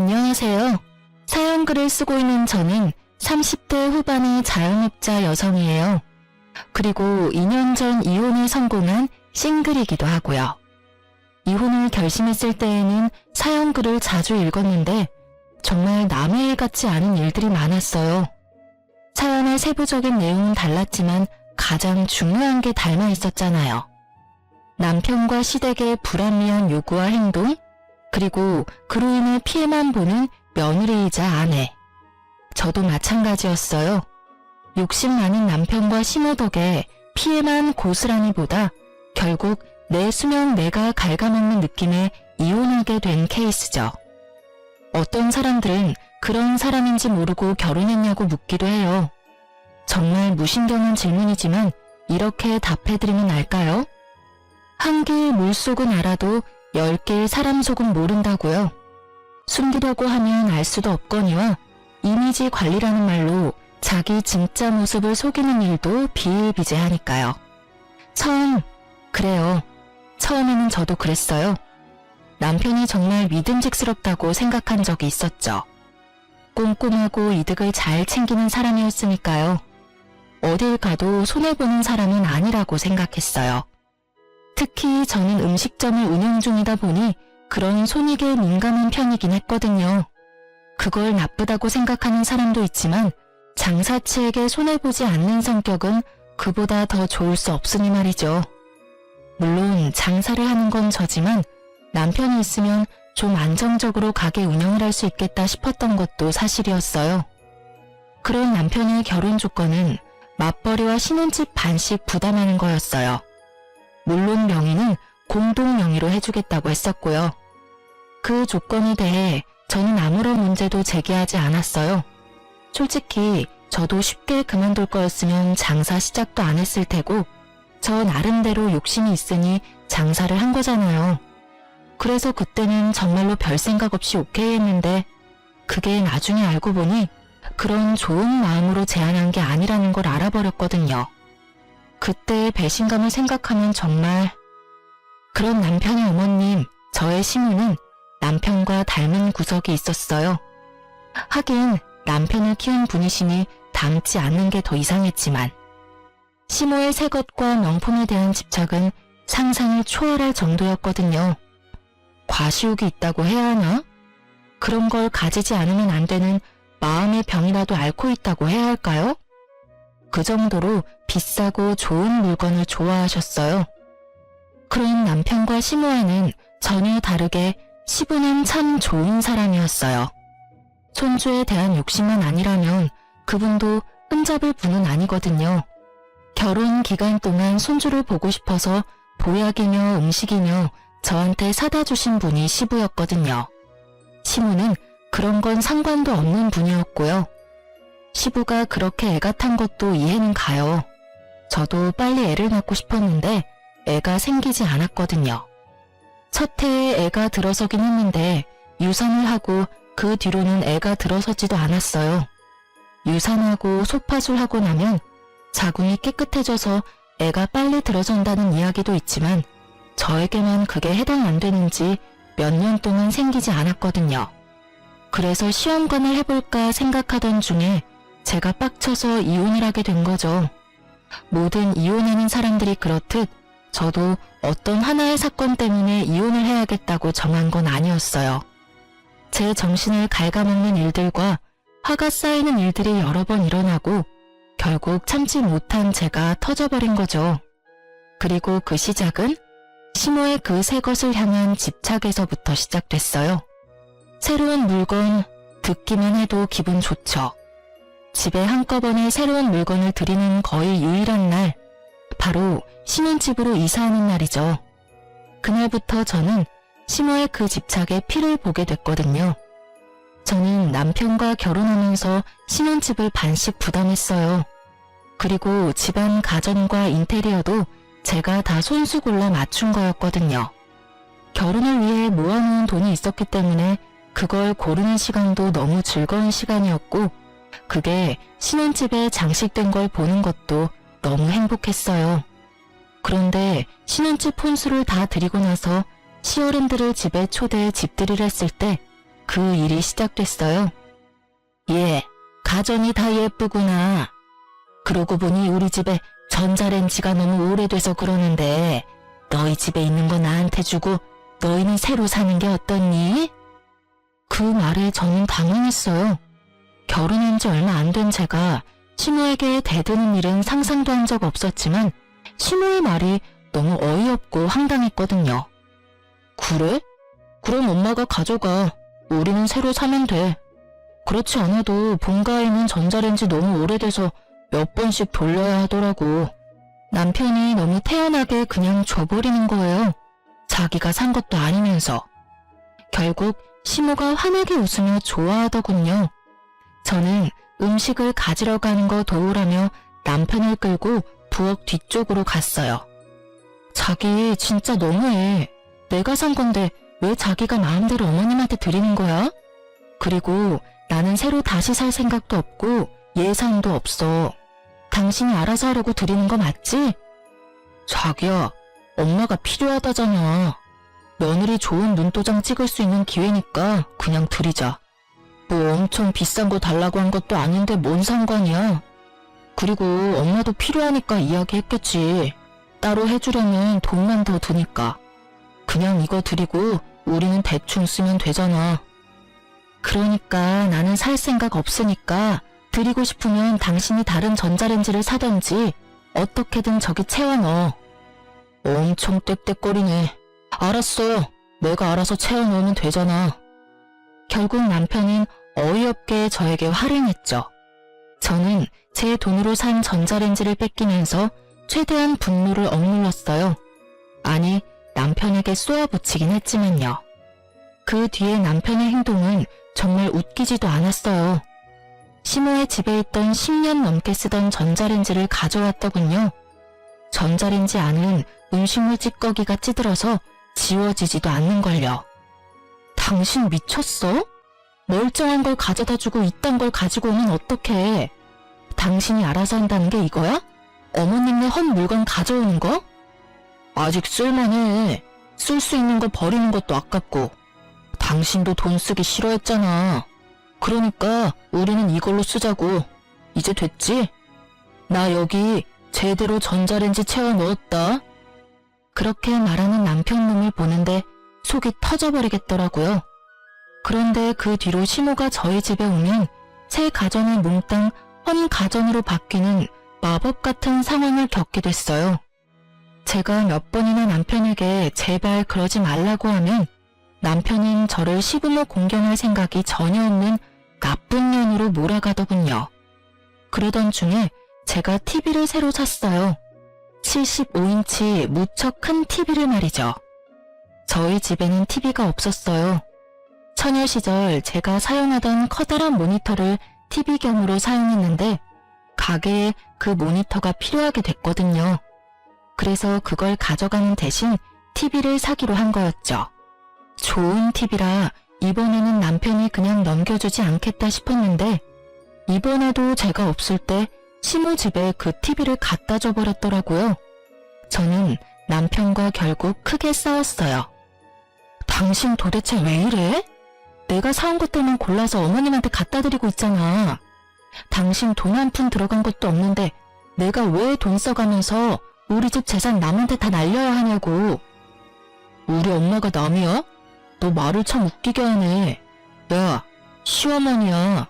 안녕하세요. 사연글을 쓰고 있는 저는 30대 후반의 자영업자 여성이에요. 그리고 2년 전 이혼에 성공한 싱글이기도 하고요. 이혼을 결심했을 때에는 사연글을 자주 읽었는데 정말 남의 일 같지 않은 일들이 많았어요. 사연의 세부적인 내용은 달랐지만 가장 중요한 게 닮아 있었잖아요. 남편과 시댁의 불합리한 요구와 행동, 그리고 그로 인해 피해만 보는 며느리이자 아내. 저도 마찬가지였어요. 욕심 많은 남편과 시모 덕에 피해만 고스란히보다 결국 내 수명 내가 갉아먹는 느낌에 이혼하게 된 케이스죠. 어떤 사람들은 그런 사람인지 모르고 결혼했냐고 묻기도 해요. 정말 무신경한 질문이지만 이렇게 답해드리면 알까요? 한 개의 물속은 알아도 10개의 사람 속은 모른다고요. 숨기려고 하면 알 수도 없거니와 이미지 관리라는 말로 자기 진짜 모습을 속이는 일도 비일비재하니까요. 그래요. 처음에는 저도 그랬어요. 남편이 정말 믿음직스럽다고 생각한 적이 있었죠. 꼼꼼하고 이득을 잘 챙기는 사람이었으니까요. 어딜 가도 손해보는 사람은 아니라고 생각했어요. 특히 저는 음식점을 운영 중이다 보니 그런 손익에 민감한 편이긴 했거든요. 그걸 나쁘다고 생각하는 사람도 있지만 장사치에게 손해보지 않는 성격은 그보다 더 좋을 수 없으니 말이죠. 물론 장사를 하는 건 저지만 남편이 있으면 좀 안정적으로 가게 운영을 할 수 있겠다 싶었던 것도 사실이었어요. 그런 남편의 결혼 조건은 맞벌이와 신혼집 반씩 부담하는 거였어요. 물론 명의는 공동 명의로 해주겠다고 했었고요. 그 조건에 대해 저는 아무런 문제도 제기하지 않았어요. 솔직히 저도 쉽게 그만둘 거였으면 장사 시작도 안 했을 테고 저 나름대로 욕심이 있으니 장사를 한 거잖아요. 그래서 그때는 정말로 별 생각 없이 오케이 했는데 그게 나중에 알고 보니 그런 좋은 마음으로 제안한 게 아니라는 걸 알아버렸거든요. 그때의 배신감을 생각하면 정말. 그런 남편의 어머님, 저의 시모는 남편과 닮은 구석이 있었어요. 하긴 남편을 키운 분이시니 닮지 않는 게 더 이상했지만 시모의 새 것과 명품에 대한 집착은 상상을 초월할 정도였거든요. 과시욕이 있다고 해야 하나? 그런 걸 가지지 않으면 안 되는 마음의 병이라도 앓고 있다고 해야 할까요? 그 정도로 비싸고 좋은 물건을 좋아하셨어요. 그런 남편과 시모와는 전혀 다르게 시부는 참 좋은 사람이었어요. 손주에 대한 욕심만 아니라면 그분도 흠잡을 분은 아니거든요. 결혼 기간 동안 손주를 보고 싶어서 보약이며 음식이며 저한테 사다 주신 분이 시부였거든요. 시모는 그런 건 상관도 없는 분이었고요. 시부가 그렇게 애가 탄 것도 이해는 가요. 저도 빨리 애를 낳고 싶었는데 애가 생기지 않았거든요. 첫 해에 애가 들어서긴 했는데 유산을 하고 그 뒤로는 애가 들어서지도 않았어요. 유산하고 소파술하고 나면 자궁이 깨끗해져서 애가 빨리 들어선다는 이야기도 있지만 저에게만 그게 해당 안 되는지 몇 년 동안 생기지 않았거든요. 그래서 시험관을 해볼까 생각하던 중에 제가 빡쳐서 이혼을 하게 된 거죠. 모든 이혼하는 사람들이 그렇듯 저도 어떤 하나의 사건 때문에 이혼을 해야겠다고 정한 건 아니었어요. 제 정신을 갉아먹는 일들과 화가 쌓이는 일들이 여러 번 일어나고 결국 참지 못한 제가 터져버린 거죠. 그리고 그 시작은 시모의 그 새 것을 향한 집착에서부터 시작됐어요. 새로운 물건, 듣기만 해도 기분 좋죠. 집에 한꺼번에 새로운 물건을 들이는 거의 유일한 날, 바로 신혼집으로 이사하는 날이죠. 그날부터 저는 시모의 그 집착에 피를 보게 됐거든요. 저는 남편과 결혼하면서 신혼집을 반씩 부담했어요. 그리고 집안 가전과 인테리어도 제가 다 손수 골라 맞춘 거였거든요. 결혼을 위해 모아놓은 돈이 있었기 때문에 그걸 고르는 시간도 너무 즐거운 시간이었고 그게 신혼집에 장식된 걸 보는 것도 너무 행복했어요. 그런데 신혼집 혼수를 다 드리고 나서 시어른들을 집에 초대해 집들이를 했을 때 그 일이 시작됐어요. 예, 가전이 다 예쁘구나. 그러고 보니 우리 집에 전자레인지가 너무 오래돼서 그러는데 너희 집에 있는 거 나한테 주고 너희는 새로 사는 게 어떻니? 그 말에 저는 당황했어요. 결혼한 지 얼마 안 된 제가 시모에게 대드는 일은 상상도 한 적 없었지만 시모의 말이 너무 어이없고 황당했거든요. 그래? 그럼 엄마가 가져가. 우리는 새로 사면 돼. 그렇지 않아도 본가에 있는 전자레인지 너무 오래돼서 몇 번씩 돌려야 하더라고. 남편이 너무 태연하게 그냥 줘버리는 거예요. 자기가 산 것도 아니면서. 결국 시모가 환하게 웃으며 좋아하더군요. 저는 음식을 가지러 가는 거 도우라며 남편을 끌고 부엌 뒤쪽으로 갔어요. 자기 진짜 너무해. 내가 산 건데 왜 자기가 마음대로 어머님한테 드리는 거야? 그리고 나는 새로 다시 살 생각도 없고 예산도 없어. 당신이 알아서 하려고 드리는 거 맞지? 자기야, 엄마가 필요하다잖아. 며느리 좋은 눈도장 찍을 수 있는 기회니까 그냥 드리자. 뭐 엄청 비싼 거 달라고 한 것도 아닌데 뭔 상관이야. 그리고 엄마도 필요하니까 이야기했겠지. 따로 해주려면 돈만 더 드니까. 그냥 이거 드리고 우리는 대충 쓰면 되잖아. 그러니까 나는 살 생각 없으니까 드리고 싶으면 당신이 다른 전자레인지를 사던지 어떻게든 저기 채워넣어. 엄청 떽떽거리네. 알았어. 내가 알아서 채워넣으면 되잖아. 결국 남편은 어이없게 저에게 화를 냈죠. 저는 제 돈으로 산 전자레인지를 뺏기면서 최대한 분노를 억눌렀어요. 아니, 남편에게 쏘아붙이긴 했지만요. 그 뒤에 남편의 행동은 정말 웃기지도 않았어요. 시모의 집에 있던 10년 넘게 쓰던 전자레인지를 가져왔더군요. 전자레인지 안은 음식물 찌꺼기가 찌들어서 지워지지도 않는걸요. 당신 미쳤어? 멀쩡한 걸 가져다 주고 이딴 걸 가지고 오면 어떡해. 당신이 알아서 한다는 게 이거야? 어머님네 헛 물건 가져오는 거? 아직 쓸만해. 쓸 수 있는 거 버리는 것도 아깝고. 당신도 돈 쓰기 싫어했잖아. 그러니까 우리는 이걸로 쓰자고. 이제 됐지? 나 여기 제대로 전자레인지 채워 넣었다. 그렇게 말하는 남편놈을 보는데 속이 터져버리겠더라고요. 그런데 그 뒤로 시모가 저희 집에 오면 새 가전이 몽땅 헌 가전으로 바뀌는 마법 같은 상황을 겪게 됐어요. 제가 몇 번이나 남편에게 제발 그러지 말라고 하면 남편은 저를 시부모 공경할 생각이 전혀 없는 나쁜 년으로 몰아가더군요. 그러던 중에 제가 TV를 새로 샀어요. 75인치 무척 큰 TV를 말이죠. 저희 집에는 TV가 없었어요. 처녀 시절 제가 사용하던 커다란 모니터를 TV 겸으로 사용했는데 가게에 그 모니터가 필요하게 됐거든요. 그래서 그걸 가져가는 대신 TV를 사기로 한 거였죠. 좋은 TV라 이번에는 남편이 그냥 넘겨주지 않겠다 싶었는데 이번에도 제가 없을 때 시모 집에 그 TV를 갖다 줘버렸더라고요. 저는 남편과 결국 크게 싸웠어요. 당신 도대체 왜 이래? 내가 사온 것들만 골라서 어머님한테 갖다 드리고 있잖아. 당신 돈 한 푼 들어간 것도 없는데 내가 왜 돈 써가면서 우리 집 재산 남한테 다 날려야 하냐고. 우리 엄마가 남이야? 너 말을 참 웃기게 하네. 야, 시어머니야.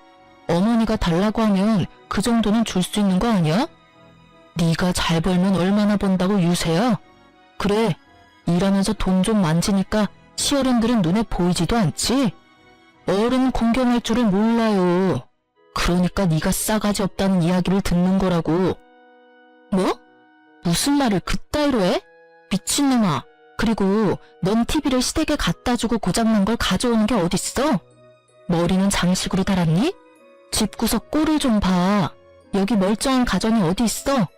어머니가 달라고 하면 그 정도는 줄 수 있는 거 아니야? 네가 잘 벌면 얼마나 번다고 유세야? 그래, 일하면서 돈 좀 만지니까 시어른들은 눈에 보이지도 않지? 어른 공경할 줄을 몰라요. 그러니까 네가 싸가지 없다는 이야기를 듣는 거라고. 뭐? 무슨 말을 그따위로 해? 미친놈아. 그리고 넌 TV를 시댁에 갖다 주고 고장난 걸 가져오는 게 어딨어? 머리는 장식으로 달았니? 집구석 꼴을 좀 봐. 여기 멀쩡한 가전이 어디 있어?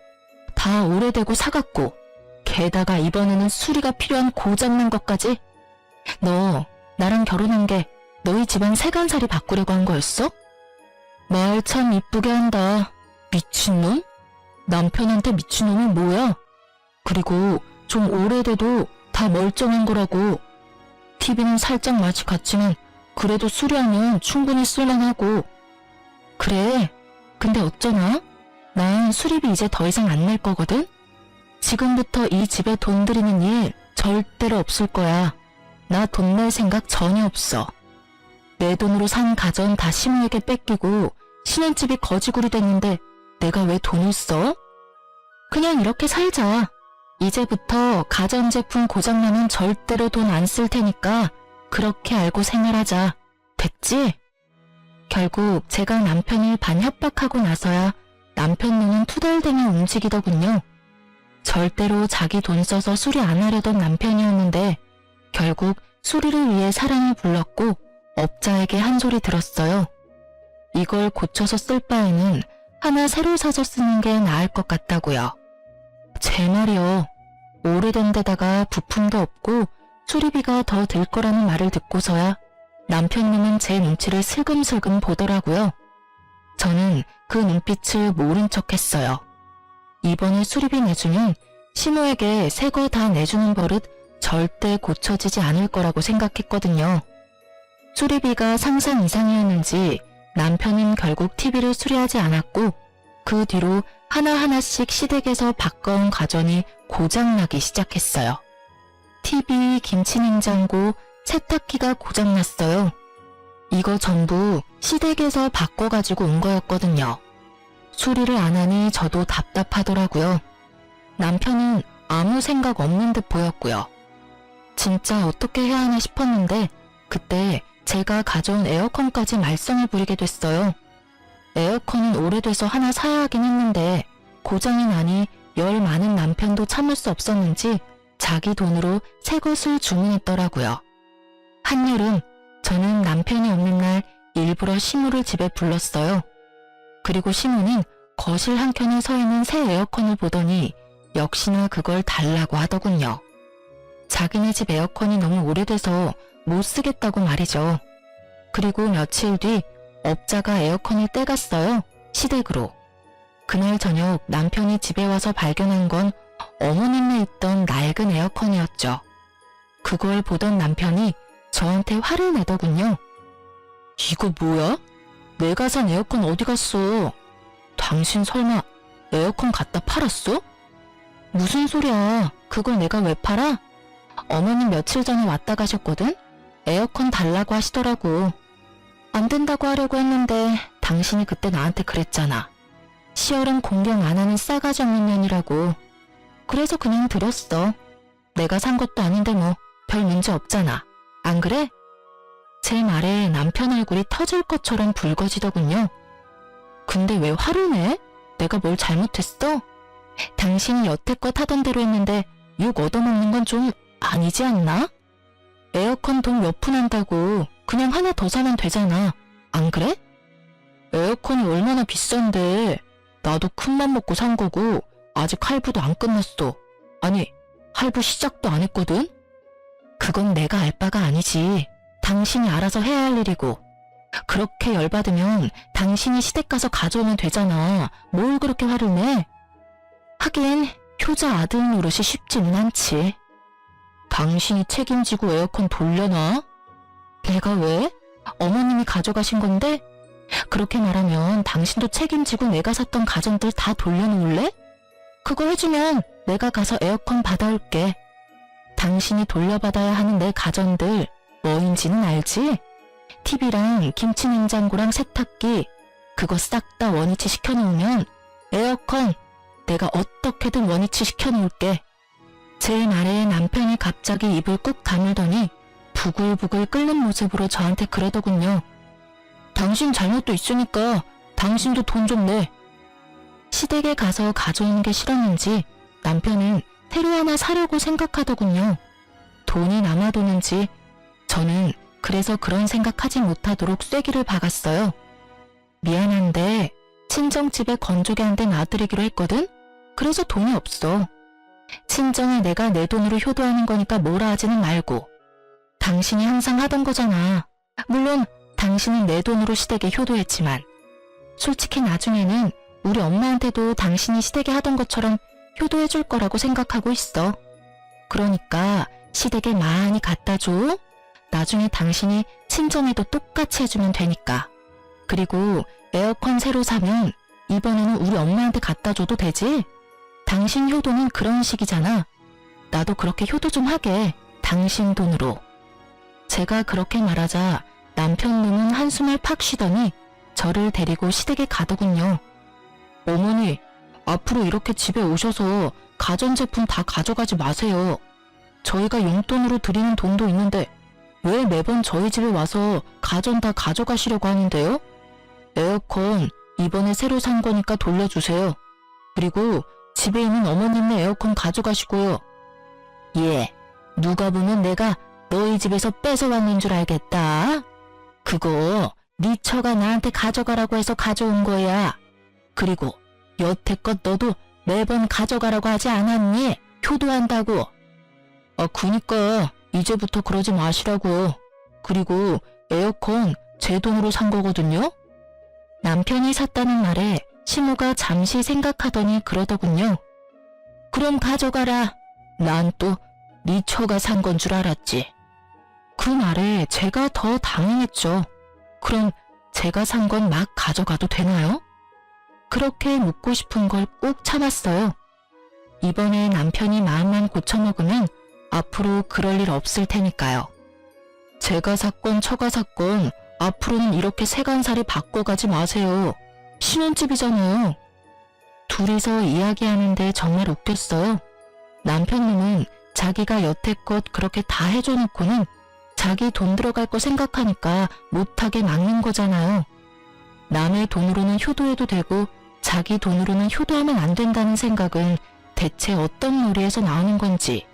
다 오래되고 사갔고 게다가 이번에는 수리가 필요한 고장난 것까지. 너 나랑 결혼한 게 너희 집안 세간살이 바꾸려고 한 거였어? 말 참 이쁘게 한다. 미친놈? 남편한테 미친놈이 뭐야? 그리고 좀 오래돼도 다 멀쩡한 거라고. TV는 살짝 맛이 갔지만 그래도 수리하면 충분히 쓸만하고. 그래. 근데 어쩌나? 난 수리비 이제 더 이상 안 낼 거거든? 지금부터 이 집에 돈 들이는 일 절대로 없을 거야. 나 돈 낼 생각 전혀 없어. 내 돈으로 산 가전 다 시모에게 뺏기고 신혼집이 거지굴이 됐는데 내가 왜 돈을 써? 그냥 이렇게 살자. 이제부터 가전제품 고장나면 절대로 돈 안 쓸 테니까 그렇게 알고 생활하자. 됐지? 결국 제가 남편을 반협박하고 나서야 남편 눈은 투덜대며 움직이더군요. 절대로 자기 돈 써서 수리 안 하려던 남편이었는데 결국 수리를 위해 사람을 불렀고 업자에게 한 소리 들었어요. 이걸 고쳐서 쓸 바에는 하나 새로 사서 쓰는 게 나을 것 같다고요. 제 말이요. 오래된 데다가 부품도 없고 수리비가 더 들 거라는 말을 듣고서야 남편님은 제 눈치를 슬금슬금 보더라고요. 저는 그 눈빛을 모른 척 했어요. 이번에 수리비 내주면 시모에게 새 거 다 내주는 버릇 절대 고쳐지지 않을 거라고 생각했거든요. 수리비가 상상 이상이었는지 남편은 결국 TV를 수리하지 않았고 그 뒤로 하나하나씩 시댁에서 바꿔온 가전이 고장나기 시작했어요. TV, 김치냉장고, 세탁기가 고장났어요. 이거 전부 시댁에서 바꿔가지고 온 거였거든요. 수리를 안 하니 저도 답답하더라고요. 남편은 아무 생각 없는 듯 보였고요. 진짜 어떻게 해야 하나 싶었는데 그때 제가 가져온 에어컨까지 말썽을 부리게 됐어요. 에어컨은 오래돼서 하나 사야 하긴 했는데 고장이 나니 열 많은 남편도 참을 수 없었는지 자기 돈으로 새 것을 주문했더라고요. 한여름 저는 남편이 없는 날 일부러 시모를 집에 불렀어요. 그리고 시모는 거실 한켠에 서 있는 새 에어컨을 보더니 역시나 그걸 달라고 하더군요. 자기네 집 에어컨이 너무 오래돼서 못 쓰겠다고 말이죠. 그리고 며칠 뒤 업자가 에어컨을 떼갔어요. 시댁으로. 그날 저녁 남편이 집에 와서 발견한 건 어머님네 있던 낡은 에어컨이었죠. 그걸 보던 남편이 저한테 화를 내더군요. 이거 뭐야? 내가 산 에어컨 어디 갔어? 당신 설마 에어컨 갖다 팔았어? 무슨 소리야? 그걸 내가 왜 팔아? 어머님 며칠 전에 왔다 가셨거든? 에어컨 달라고 하시더라고. 안 된다고 하려고 했는데 당신이 그때 나한테 그랬잖아. 시어른 공경 안 하는 싸가지 없는 년이라고. 그래서 그냥 드렸어. 내가 산 것도 아닌데 뭐 별 문제 없잖아. 안 그래? 제 말에 남편 얼굴이 터질 것처럼 붉어지더군요. 근데 왜 화를 내? 내가 뭘 잘못했어? 당신이 여태껏 하던 대로 했는데 욕 얻어먹는 건 좀 아니지 않나? 에어컨 돈 몇 푼 한다고 그냥 하나 더 사면 되잖아. 안 그래? 에어컨이 얼마나 비싼데. 나도 큰맘 먹고 산 거고 아직 할부도 안 끝났어. 아니, 할부 시작도 안 했거든? 그건 내가 알 바가 아니지. 당신이 알아서 해야 할 일이고. 그렇게 열받으면 당신이 시댁 가서 가져오면 되잖아. 뭘 그렇게 화를 내? 하긴 효자 아들 노릇이 쉽지는 않지. 당신이 책임지고 에어컨 돌려놔? 내가 왜? 어머님이 가져가신 건데? 그렇게 말하면 당신도 책임지고 내가 샀던 가전들 다 돌려놓을래? 그거 해주면 내가 가서 에어컨 받아올게. 당신이 돌려받아야 하는 내 가전들 뭐인지는 알지? TV랑 김치냉장고랑 세탁기 그거 싹 다 원위치 시켜놓으면 에어컨 내가 어떻게든 원위치 시켜놓을게. 제 말에 남편이 갑자기 입을 꾹 다물더니 부글부글 끓는 모습으로 저한테 그러더군요. 당신 잘못도 있으니까 당신도 돈 좀 내. 시댁에 가서 가져오는 게 싫었는지 남편은 새로 하나 사려고 생각하더군요. 돈이 남아도는지 저는 그래서 그런 생각하지 못하도록 쐐기를 박았어요. 미안한데 친정집에 건조기 한 대 놔드리기로 했거든? 그래서 돈이 없어. 친정에 내가 내 돈으로 효도하는 거니까 뭐라 하지는 말고. 당신이 항상 하던 거잖아. 물론 당신은 내 돈으로 시댁에 효도했지만 솔직히 나중에는 우리 엄마한테도 당신이 시댁에 하던 것처럼 효도해줄 거라고 생각하고 있어. 그러니까 시댁에 많이 갖다 줘. 나중에 당신이 친정에도 똑같이 해주면 되니까. 그리고 에어컨 새로 사면 이번에는 우리 엄마한테 갖다 줘도 되지? 당신 효도는 그런 식이잖아. 나도 그렇게 효도 좀 하게. 당신 돈으로. 제가 그렇게 말하자 남편 놈은 한숨을 팍 쉬더니 저를 데리고 시댁에 가더군요. 어머니, 앞으로 이렇게 집에 오셔서 가전제품 다 가져가지 마세요. 저희가 용돈으로 드리는 돈도 있는데 왜 매번 저희 집에 와서 가전 다 가져가시려고 하는데요? 에어컨 이번에 새로 산 거니까 돌려주세요. 그리고 집에 있는 어머님네 에어컨 가져가시고요. 예, 누가 보면 내가 너희 집에서 뺏어왔는 줄 알겠다. 그거 네 처가 나한테 가져가라고 해서 가져온 거야. 그리고 여태껏 너도 매번 가져가라고 하지 않았니? 효도한다고. 그니까 이제부터 그러지 마시라고. 그리고 에어컨 제 돈으로 산 거거든요. 남편이 샀다는 말에 시모가 잠시 생각하더니 그러더군요. 그럼 가져가라. 난 또 네 처가 산 건 줄 알았지. 그 말에 제가 더 당황했죠. 그럼 제가 산 건 막 가져가도 되나요? 그렇게 묻고 싶은 걸 꾹 참았어요. 이번에 남편이 마음만 고쳐먹으면 앞으로 그럴 일 없을 테니까요. 제가 샀건 처가 샀건 앞으로는 이렇게 세간살이 바꿔가지 마세요. 신혼집이잖아요. 둘이서 이야기하는데 정말 웃겼어요. 남편님은 자기가 여태껏 그렇게 다 해줘놓고는 자기 돈 들어갈 거 생각하니까 못하게 막는 거잖아요. 남의 돈으로는 효도해도 되고 자기 돈으로는 효도하면 안 된다는 생각은 대체 어떤 논리에서 나오는 건지.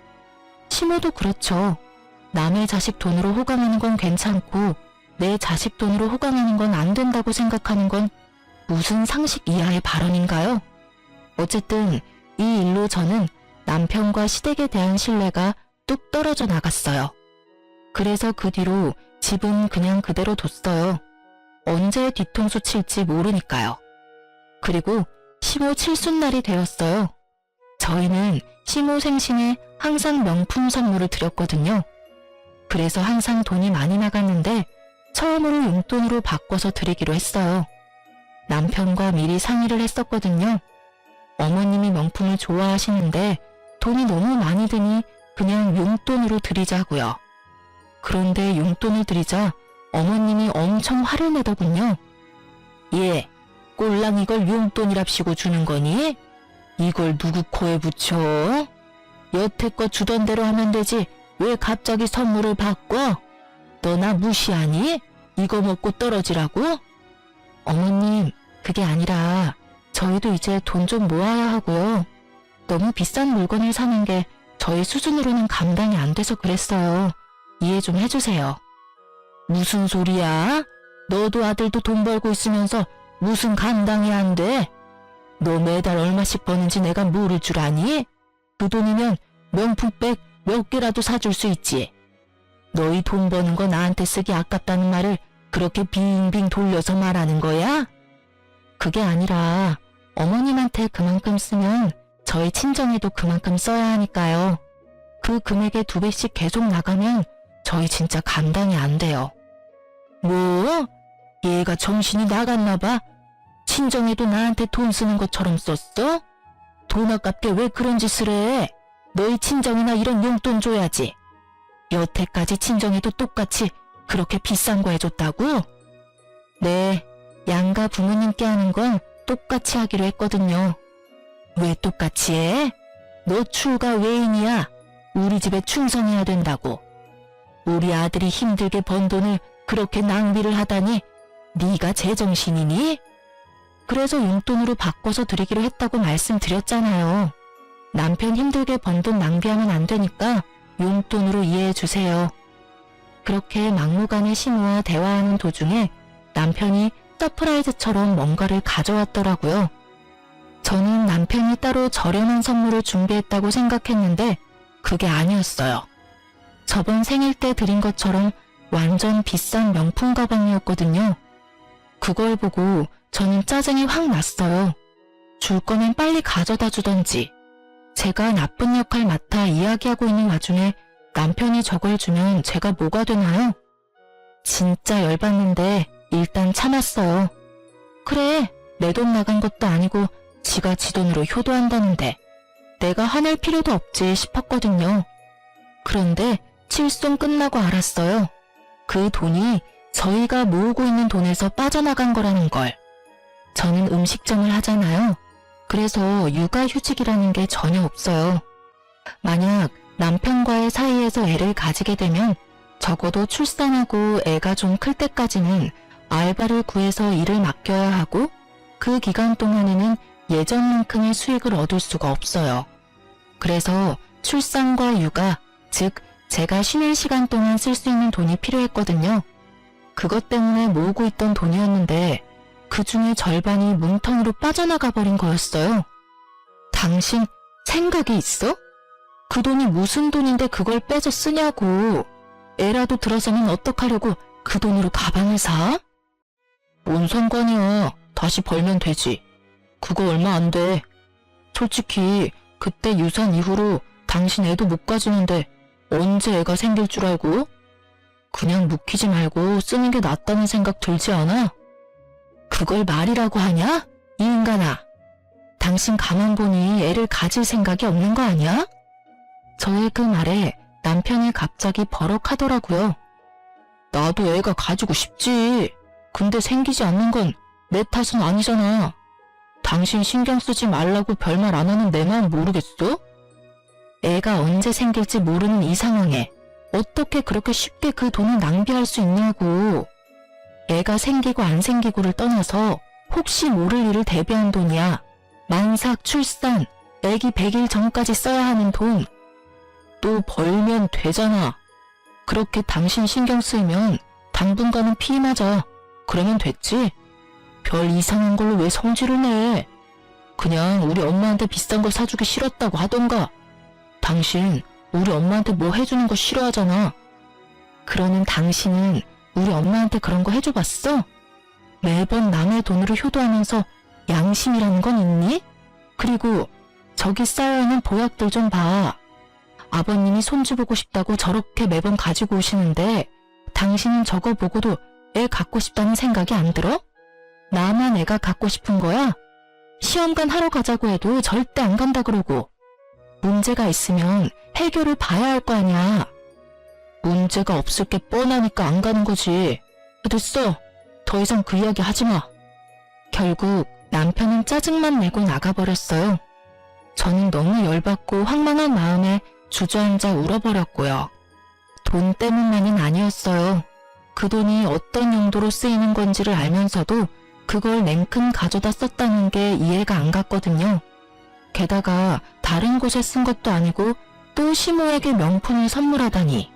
시모도 그렇죠. 남의 자식 돈으로 호강하는 건 괜찮고 내 자식 돈으로 호강하는 건 안 된다고 생각하는 건 무슨 상식 이하의 발언인가요? 어쨌든 이 일로 저는 남편과 시댁에 대한 신뢰가 뚝 떨어져 나갔어요. 그래서 그 뒤로 집은 그냥 그대로 뒀어요. 언제 뒤통수 칠지 모르니까요. 그리고 시모 칠순날이 되었어요. 저희는 시모 생신에 항상 명품 선물을 드렸거든요. 그래서 항상 돈이 많이 나갔는데 처음으로 용돈으로 바꿔서 드리기로 했어요. 남편과 미리 상의를 했었거든요. 어머님이 명품을 좋아하시는데 돈이 너무 많이 드니 그냥 용돈으로 드리자고요. 그런데 용돈을 드리자 어머님이 엄청 화를 내더군요. 예, 꼴랑 이걸 용돈이랍시고 주는 거니? 이걸 누구 코에 붙여? 여태껏 주던 대로 하면 되지 왜 갑자기 선물을 바꿔? 너 나 무시하니? 이거 먹고 떨어지라고? 어머님, 그게 아니라 저희도 이제 돈 좀 모아야 하고요. 너무 비싼 물건을 사는 게 저희 수준으로는 감당이 안 돼서 그랬어요. 이해 좀 해주세요. 무슨 소리야? 너도 아들도 돈 벌고 있으면서 무슨 감당이 안 돼? 너 매달 얼마씩 버는지 내가 모를 줄 아니? 그 돈이면 명품백 몇 개라도 사줄 수 있지. 너희 돈 버는 거 나한테 쓰기 아깝다는 말을 그렇게 빙빙 돌려서 말하는 거야? 그게 아니라 어머님한테 그만큼 쓰면 저희 친정에도 그만큼 써야 하니까요. 그 금액의 2배씩 계속 나가면 저희 진짜 감당이 안 돼요. 뭐? 얘가 정신이 나갔나 봐. 친정에도 나한테 돈 쓰는 것처럼 썼어? 돈 아깝게 왜 그런 짓을 해? 너희 친정이나 이런 용돈 줘야지. 여태까지 친정에도 똑같이 그렇게 비싼 거 해줬다고? 네, 양가 부모님께 하는 건 똑같이 하기로 했거든요. 왜 똑같이 해? 너 출가 외인이야. 우리 집에 충성해야 된다고. 우리 아들이 힘들게 번 돈을 그렇게 낭비를 하다니 네가 제정신이니? 그래서 용돈으로 바꿔서 드리기로 했다고 말씀드렸잖아요. 남편 힘들게 번 돈 낭비하면 안 되니까 용돈으로 이해해 주세요. 그렇게 막무가내 시모와 대화하는 도중에 남편이 서프라이즈처럼 뭔가를 가져왔더라고요. 저는 남편이 따로 저렴한 선물을 준비했다고 생각했는데 그게 아니었어요. 저번 생일 때 드린 것처럼 완전 비싼 명품 가방이었거든요. 그걸 보고 저는 짜증이 확 났어요. 줄 거면 빨리 가져다 주던지. 제가 나쁜 역할 맡아 이야기하고 있는 와중에 남편이 저걸 주면 제가 뭐가 되나요? 진짜 열받는데 일단 참았어요. 그래, 내 돈 나간 것도 아니고 지가 지 돈으로 효도한다는데 내가 화낼 필요도 없지 싶었거든요. 그런데 칠송 끝나고 알았어요. 그 돈이 저희가 모으고 있는 돈에서 빠져나간 거라는 걸. 저는 음식점을 하잖아요. 그래서 육아휴직이라는 게 전혀 없어요. 만약 남편과의 사이에서 애를 가지게 되면 적어도 출산하고 애가 좀 클 때까지는 알바를 구해서 일을 맡겨야 하고 그 기간 동안에는 예전만큼의 수익을 얻을 수가 없어요. 그래서 출산과 육아, 즉 제가 쉬는 시간 동안 쓸 수 있는 돈이 필요했거든요. 그것 때문에 모으고 있던 돈이었는데 그 중에 절반이 뭉텅이로 빠져나가 버린 거였어요. 당신 생각이 있어? 그 돈이 무슨 돈인데 그걸 빼서 쓰냐고. 애라도 들어서면 어떡하려고 그 돈으로 가방을 사? 뭔 상관이야. 다시 벌면 되지. 그거 얼마 안 돼. 솔직히 그때 유산 이후로 당신 애도 못 가지는데 언제 애가 생길 줄 알고? 그냥 묵히지 말고 쓰는 게 낫다는 생각 들지 않아? 그걸 말이라고 하냐? 이 인간아. 당신 가만 보니 애를 가질 생각이 없는 거 아니야? 저의 그 말에 남편이 갑자기 버럭하더라고요. 나도 애가 가지고 싶지. 근데 생기지 않는 건 내 탓은 아니잖아. 당신 신경 쓰지 말라고 별말 안 하는 내 마음 모르겠어? 애가 언제 생길지 모르는 이 상황에 어떻게 그렇게 쉽게 그 돈을 낭비할 수 있냐고. 애가 생기고 안 생기고를 떠나서 혹시 모를 일을 대비한 돈이야. 만삭, 출산, 애기 100일 전까지 써야 하는 돈. 또 벌면 되잖아. 그렇게 당신 신경 쓰이면 당분간은 피 맞아. 그러면 됐지. 별 이상한 걸로 왜 성질을 내. 그냥 우리 엄마한테 비싼 걸 사주기 싫었다고 하던가. 당신 우리 엄마한테 뭐 해주는 거 싫어하잖아. 그러는 당신은 우리 엄마한테 그런 거 해줘봤어? 매번 남의 돈으로 효도하면서 양심이라는 건 있니? 그리고 저기 쌓여있는 보약들 좀 봐. 아버님이 손주 보고 싶다고 저렇게 매번 가지고 오시는데 당신은 저거 보고도 애 갖고 싶다는 생각이 안 들어? 나만 애가 갖고 싶은 거야? 시험관 하러 가자고 해도 절대 안 간다 그러고. 문제가 있으면 해결을 봐야 할 거 아니야. 문제가 없을 게 뻔하니까 안 가는 거지. 됐어. 더 이상 그 이야기 하지 마. 결국 남편은 짜증만 내고 나가버렸어요. 저는 너무 열받고 황망한 마음에 주저앉아 울어버렸고요. 돈 때문만은 아니었어요. 그 돈이 어떤 용도로 쓰이는 건지를 알면서도 그걸 냉큼 가져다 썼다는 게 이해가 안 갔거든요. 게다가 다른 곳에 쓴 것도 아니고 또 시모에게 명품을 선물하다니.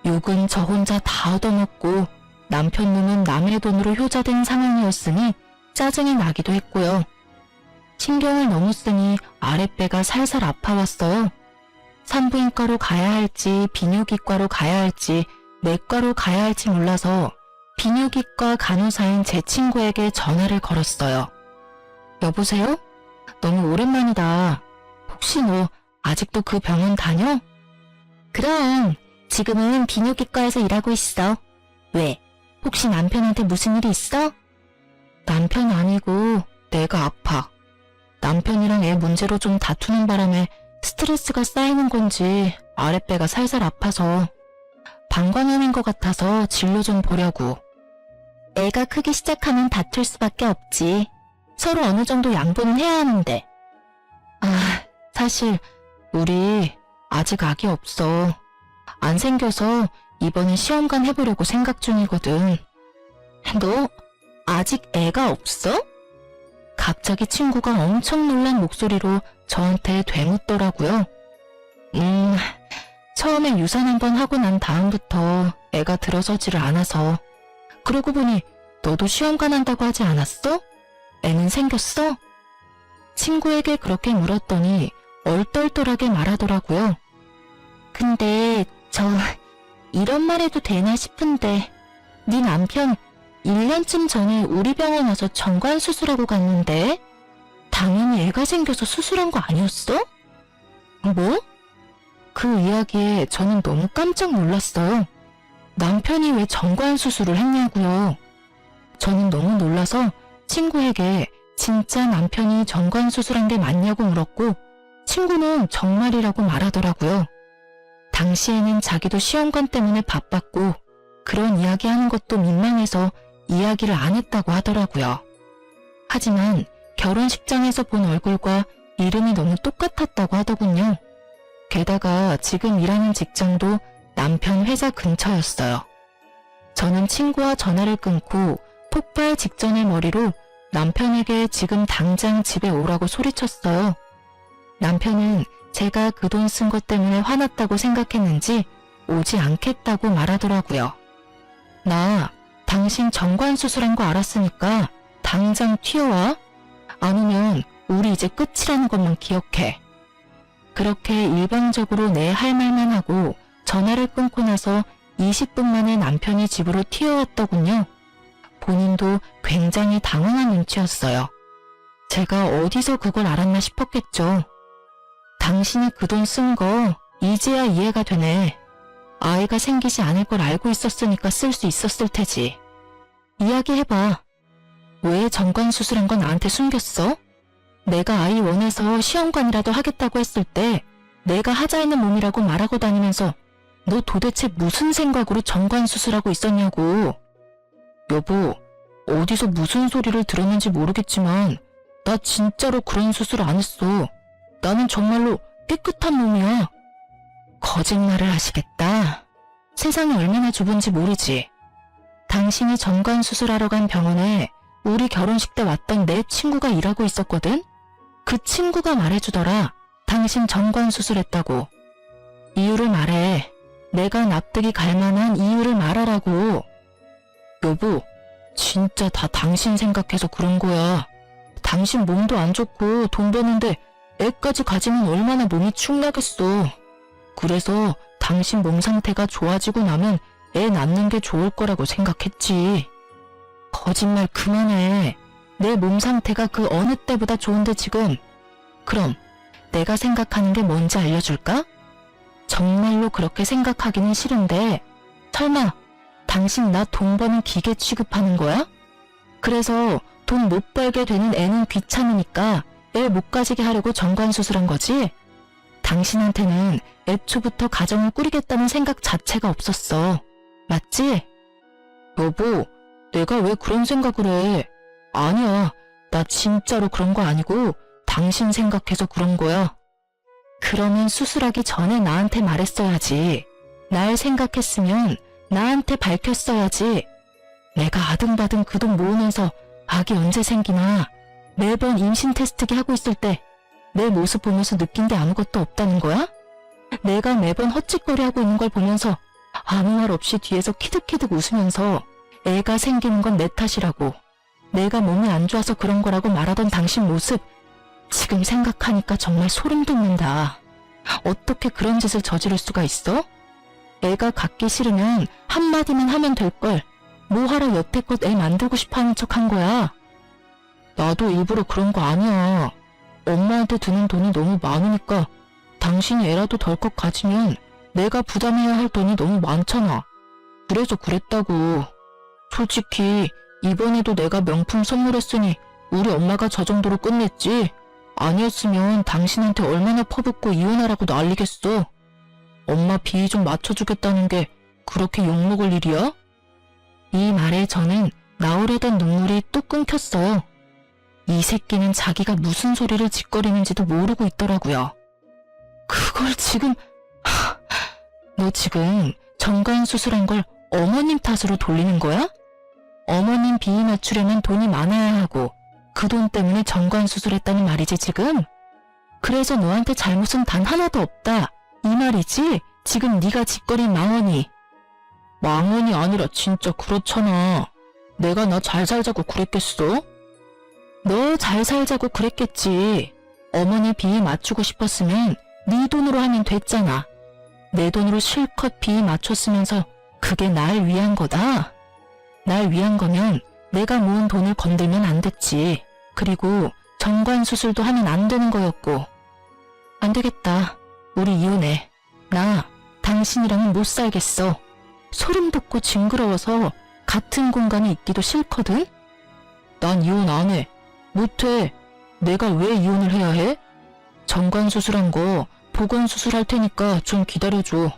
욕은 저 혼자 다 얻어먹고 남편 놈은 남의 돈으로 효자된 상황이었으니 짜증이 나기도 했고요. 신경을 너무 쓰니 아랫배가 살살 아파왔어요. 산부인과로 가야 할지 비뇨기과로 가야 할지 내과로 가야 할지 몰라서 비뇨기과 간호사인 제 친구에게 전화를 걸었어요. 여보세요? 너무 오랜만이다. 혹시 너 아직도 그 병원 다녀? 그럼 지금은 비뇨기과에서 일하고 있어. 왜? 혹시 남편한테 무슨 일이 있어? 남편 아니고 내가 아파. 남편이랑 애 문제로 좀 다투는 바람에 스트레스가 쌓이는 건지 아랫배가 살살 아파서 방광염인 것 같아서 진료 좀 보려고. 애가 크기 시작하면 다툴 수밖에 없지. 서로 어느 정도 양보는 해야 하는데. 사실 우리 아직 아기 없어. 안 생겨서 이번에 시험관 해보려고 생각 중이거든. 너 아직 애가 없어? 갑자기 친구가 엄청 놀란 목소리로 저한테 되묻더라고요. 처음에 유산 한번 하고 난 다음부터 애가 들어서지를 않아서. 그러고 보니 너도 시험관 한다고 하지 않았어? 애는 생겼어? 친구에게 그렇게 물었더니 얼떨떨하게 말하더라고요. 근데 이런 말 해도 되나 싶은데 네 남편 1년쯤 전에 우리 병원 와서 정관 수술하고 갔는데 당연히 애가 생겨서 수술한 거 아니었어? 뭐? 그 이야기에 저는 너무 깜짝 놀랐어요. 남편이 왜 정관 수술을 했냐고요. 저는 너무 놀라서 친구에게 진짜 남편이 정관 수술한 게 맞냐고 물었고 친구는 정말이라고 말하더라고요. 당시에는 자기도 시험관 때문에 바빴고 그런 이야기하는 것도 민망해서 이야기를 안 했다고 하더라고요. 하지만 결혼식장에서 본 얼굴과 이름이 너무 똑같았다고 하더군요. 게다가 지금 일하는 직장도 남편 회사 근처였어요. 저는 친구와 전화를 끊고 폭발 직전의 머리로 남편에게 지금 당장 집에 오라고 소리쳤어요. 남편은 제가 그 돈 쓴 것 때문에 화났다고 생각했는지 오지 않겠다고 말하더라고요. 나 당신 정관 수술한 거 알았으니까 당장 튀어와. 아니면 우리 이제 끝이라는 것만 기억해. 그렇게 일방적으로 내 할 말만 하고 전화를 끊고 나서 20분 만에 남편이 집으로 튀어왔더군요. 본인도 굉장히 당황한 눈치였어요. 제가 어디서 그걸 알았나 싶었겠죠. 당신이 그 돈 쓴 거 이제야 이해가 되네. 아이가 생기지 않을 걸 알고 있었으니까 쓸 수 있었을 테지. 이야기해봐. 왜 정관 수술한 건 나한테 숨겼어? 내가 아이 원해서 시험관이라도 하겠다고 했을 때 내가 하자 했는 몸이라고 말하고 다니면서 너 도대체 무슨 생각으로 정관 수술하고 있었냐고. 여보, 어디서 무슨 소리를 들었는지 모르겠지만 나 진짜로 그런 수술 안 했어. 나는 정말로 깨끗한 몸이야. 거짓말을 하시겠다. 세상이 얼마나 좁은지 모르지. 당신이 정관 수술하러 간 병원에 우리 결혼식 때 왔던 내 친구가 일하고 있었거든? 그 친구가 말해주더라. 당신 정관 수술했다고. 이유를 말해. 내가 납득이 갈 만한 이유를 말하라고. 여보, 진짜 다 당신 생각해서 그런 거야. 당신 몸도 안 좋고 돈 버는데 애까지 가지면 얼마나 몸이 축나겠어. 그래서 당신 몸 상태가 좋아지고 나면 애 낳는 게 좋을 거라고 생각했지. 거짓말 그만해. 내 몸 상태가 그 어느 때보다 좋은데 지금. 그럼 내가 생각하는 게 뭔지 알려줄까? 정말로 그렇게 생각하기는 싫은데 설마 당신 나 돈 버는 기계 취급하는 거야? 그래서 돈 못 벌게 되는 애는 귀찮으니까 애 못 가지게 하려고 정관 수술한 거지? 당신한테는 애초부터 가정을 꾸리겠다는 생각 자체가 없었어. 맞지? 여보, 내가 왜 그런 생각을 해? 아니야, 나 진짜로 그런 거 아니고 당신 생각해서 그런 거야. 그러면 수술하기 전에 나한테 말했어야지. 날 생각했으면 나한테 밝혔어야지. 내가 아등바등 그 돈 모으면서 아기 언제 생기나 매번 임신 테스트기 하고 있을 때 내 모습 보면서 느낀 게 아무것도 없다는 거야? 내가 매번 헛짓거리 하고 있는 걸 보면서 아무 말 없이 뒤에서 키득키득 웃으면서 애가 생기는 건 내 탓이라고, 내가 몸이 안 좋아서 그런 거라고 말하던 당신 모습 지금 생각하니까 정말 소름 돋는다. 어떻게 그런 짓을 저지를 수가 있어? 애가 갖기 싫으면 한마디만 하면 될걸. 뭐하러 여태껏 애 만들고 싶어하는 척 한 거야? 나도 일부러 그런 거 아니야. 엄마한테 드는 돈이 너무 많으니까 당신이 애라도 덜컥 가지면 내가 부담해야 할 돈이 너무 많잖아. 그래서 그랬다고. 솔직히 이번에도 내가 명품 선물했으니 우리 엄마가 저 정도로 끝냈지. 아니었으면 당신한테 얼마나 퍼붓고 이혼하라고 난리겠어. 엄마 비위 좀 맞춰주겠다는 게 그렇게 욕먹을 일이야? 이 말에 저는 나오려던 눈물이 뚝 끊겼어요. 이 새끼는 자기가 무슨 소리를 짓거리는지도 모르고 있더라고요. 그걸 지금... 너 지금 정관 수술한 걸 어머님 탓으로 돌리는 거야? 어머님 비위 맞추려면 돈이 많아야 하고 그 돈 때문에 정관 수술했다는 말이지 지금? 그래서 너한테 잘못은 단 하나도 없다 이 말이지? 지금 네가 짓거린 망언이. 망언이 아니라 진짜 그렇잖아. 내가 나 잘 살자고 그랬겠어? 너 잘 살자고 그랬겠지. 어머니 비위 맞추고 싶었으면 네 돈으로 하면 됐잖아. 내 돈으로 실컷 비위 맞췄으면서 그게 날 위한 거다. 날 위한 거면 내가 모은 돈을 건들면 안 됐지. 그리고 정관 수술도 하면 안 되는 거였고. 안 되겠다. 우리 이혼해. 나 당신이랑은 못 살겠어. 소름 돋고 징그러워서 같은 공간에 있기도 싫거든? 난 이혼 안 해. 못해. 내가 왜 이혼을 해야 해? 정관수술한 거 보건수술할 테니까 좀 기다려줘.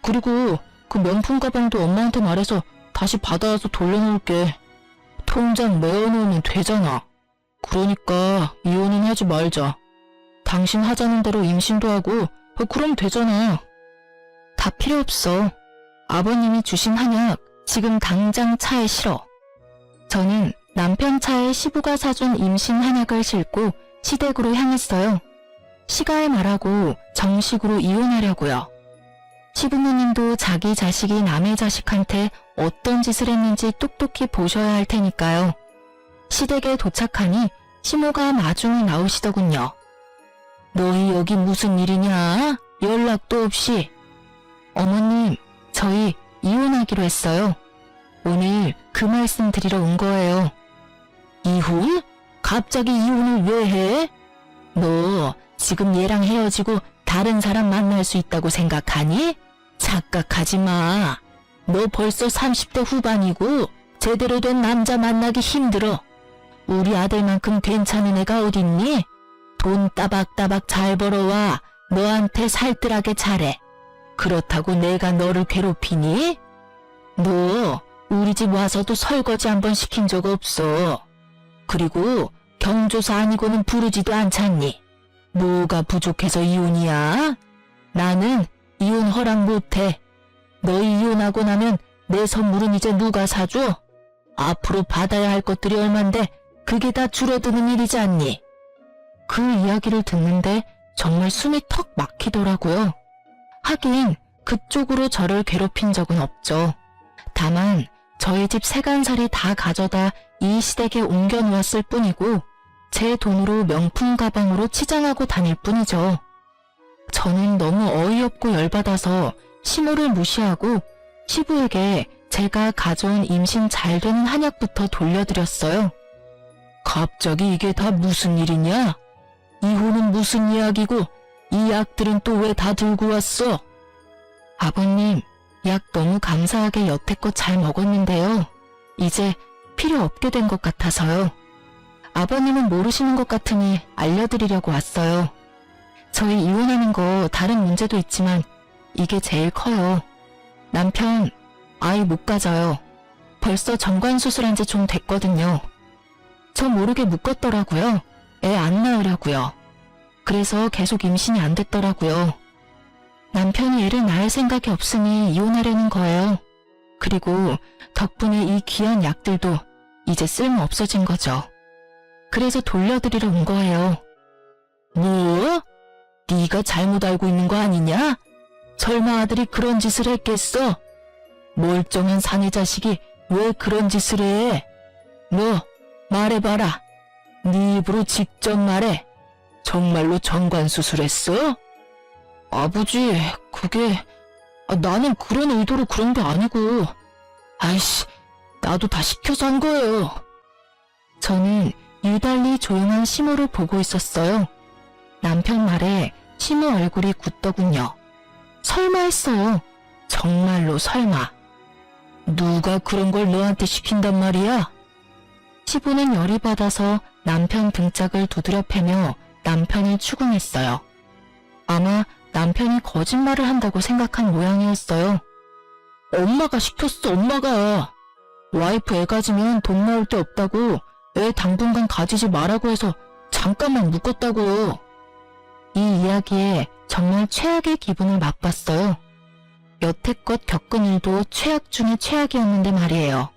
그리고 그 명품 가방도 엄마한테 말해서 다시 받아와서 돌려놓을게. 통장 메어놓으면 되잖아. 그러니까 이혼은 하지 말자. 당신 하자는 대로 임신도 하고 그럼 되잖아. 다 필요 없어. 아버님이 주신 한약 지금 당장 차에 실어. 저는 남편 차에 시부가 사준 임신 한약을 싣고 시댁으로 향했어요. 시가에 말하고 정식으로 이혼하려고요. 시부모님도 자기 자식이 남의 자식한테 어떤 짓을 했는지 똑똑히 보셔야 할 테니까요. 시댁에 도착하니 시모가 마중을 나오시더군요. 너희 여기 무슨 일이냐? 연락도 없이. 어머님, 저희 이혼하기로 했어요. 오늘 그 말씀 드리러 온 거예요. 이혼? 갑자기 이혼을 왜 해? 너 지금 얘랑 헤어지고 다른 사람 만날 수 있다고 생각하니? 착각하지 마. 너 벌써 30대 후반이고 제대로 된 남자 만나기 힘들어. 우리 아들만큼 괜찮은 애가 어딨니? 돈 따박따박 잘 벌어와 너한테 살뜰하게 잘해. 그렇다고 내가 너를 괴롭히니? 너 우리 집 와서도 설거지 한번 시킨 적 없어. 그리고 경조사 아니고는 부르지도 않잖니. 뭐가 부족해서 이혼이야? 나는 이혼 허락 못해. 너희 이혼하고 나면 내 선물은 이제 누가 사줘? 앞으로 받아야 할 것들이 얼만데 그게 다 줄어드는 일이지 않니? 그 이야기를 듣는데 정말 숨이 턱 막히더라고요. 하긴 그쪽으로 저를 괴롭힌 적은 없죠. 다만 저희 집 세간살이 다 가져다 이 시댁에 옮겨놓았을 뿐이고 제 돈으로 명품 가방으로 치장하고 다닐 뿐이죠. 저는 너무 어이없고 열받아서 시모를 무시하고 시부에게 제가 가져온 임신 잘 되는 한약부터 돌려드렸어요. 갑자기 이게 다 무슨 일이냐? 이혼은 무슨 이야기고 이 약들은 또 왜 다 들고 왔어? 아버님, 약 너무 감사하게 여태껏 잘 먹었는데요. 이제 필요 없게 된 것 같아서요. 아버님은 모르시는 것 같으니 알려드리려고 왔어요. 저희 이혼하는 거 다른 문제도 있지만 이게 제일 커요. 남편, 아이 못 가져요. 벌써 정관수술한 지 좀 됐거든요. 저 모르게 묶었더라고요. 애 안 낳으려고요. 그래서 계속 임신이 안 됐더라고요. 남편이 애를 낳을 생각이 없으니 이혼하려는 거예요. 그리고 덕분에 이 귀한 약들도 이제 쓸모 없어진 거죠. 그래서 돌려드리러 온 거예요. 뭐? 네가 잘못 알고 있는 거 아니냐? 설마 아들이 그런 짓을 했겠어? 멀쩡한 사내 자식이 왜 그런 짓을 해? 너 말해봐라. 네 입으로 직접 말해. 정말로 정관수술했어? 아버지, 그게 나는 그런 의도로 그런 게 아니고 아이씨, 나도 다 시켜서 한 거예요. 저는 유달리 조용한 시모를 보고 있었어요. 남편 말에 시모 얼굴이 굳더군요. 설마 했어요. 정말로 설마. 누가 그런 걸 너한테 시킨단 말이야? 시부는 열이 받아서 남편 등짝을 두드려 패며 남편을 추궁했어요. 아마 남편이 거짓말을 한다고 생각한 모양이었어요. 엄마가 시켰어, 엄마가. 와이프 애 가지면 돈 나올 데 없다고 애 당분간 가지지 말라고 해서 잠깐만 묶었다고. 이 이야기에 정말 최악의 기분을 맛봤어요. 여태껏 겪은 일도 최악 중에 최악이었는데 말이에요.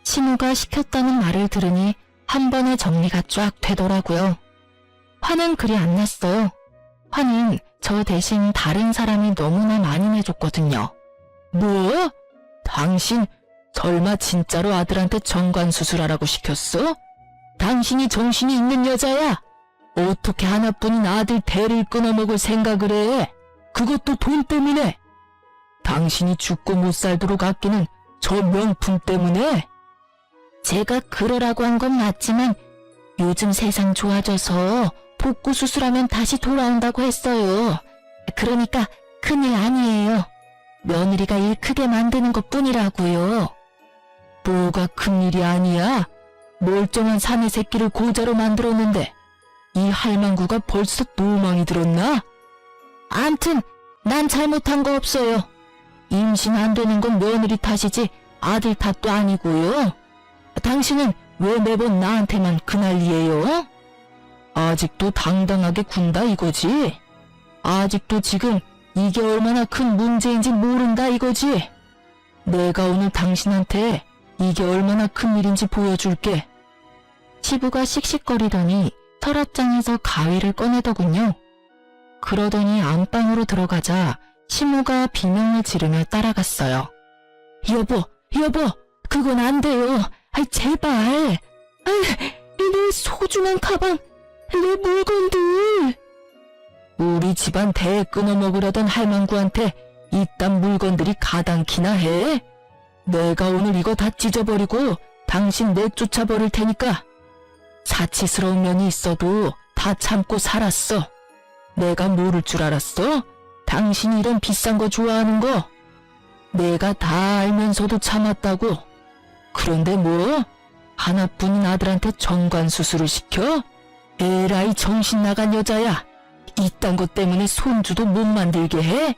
시모가 시켰다는 말을 들으니 한 번에 정리가 쫙 되더라고요. 화는 그리 안 났어요. 화는 저 대신 다른 사람이 너무나 많이 내줬거든요. 뭐? 당신 설마 진짜로 아들한테 정관수술하라고 시켰어? 당신이 정신이 있는 여자야? 어떻게 하나뿐인 아들 대를 끊어먹을 생각을 해? 그것도 돈 때문에? 당신이 죽고 못 살도록 아끼는 저 명품 때문에? 제가 그러라고 한 건 맞지만 요즘 세상 좋아져서 복구 수술하면 다시 돌아온다고 했어요. 그러니까 큰일 아니에요. 며느리가 일 크게 만드는 것 뿐이라고요. 뭐가 큰일이 아니야? 멀쩡한 사내 새끼를 고자로 만들었는데 이 할망구가 벌써 노망이 들었나? 암튼 난 잘못한 거 없어요. 임신 안 되는 건 며느리 탓이지 아들 탓도 아니고요. 당신은 왜 매번 나한테만 그 난리예요? 아직도 당당하게 군다 이거지? 아직도 지금 이게 얼마나 큰 문제인지 모른다 이거지? 내가 오늘 당신한테 이게 얼마나 큰 일인지 보여줄게. 시부가 씩씩거리더니 서랍장에서 가위를 꺼내더군요. 그러더니 안방으로 들어가자 시모가 비명을 지르며 따라갔어요. 여보, 그건 안 돼요. 아이, 제발. 아이, 내 소중한 가방, 내 물건들. 우리 집안 대 끊어먹으려던 할망구한테 이딴 물건들이 가당키나 해? 내가 오늘 이거 다 찢어버리고 당신 내쫓아버릴 테니까. 사치스러운 면이 있어도 다 참고 살았어. 내가 모를 줄 알았어? 당신이 이런 비싼 거 좋아하는 거. 내가 다 알면서도 참았다고. 그런데 뭐? 하나뿐인 아들한테 정관수술을 시켜? 에라이 정신 나간 여자야. 이딴 것 때문에 손주도 못 만들게 해?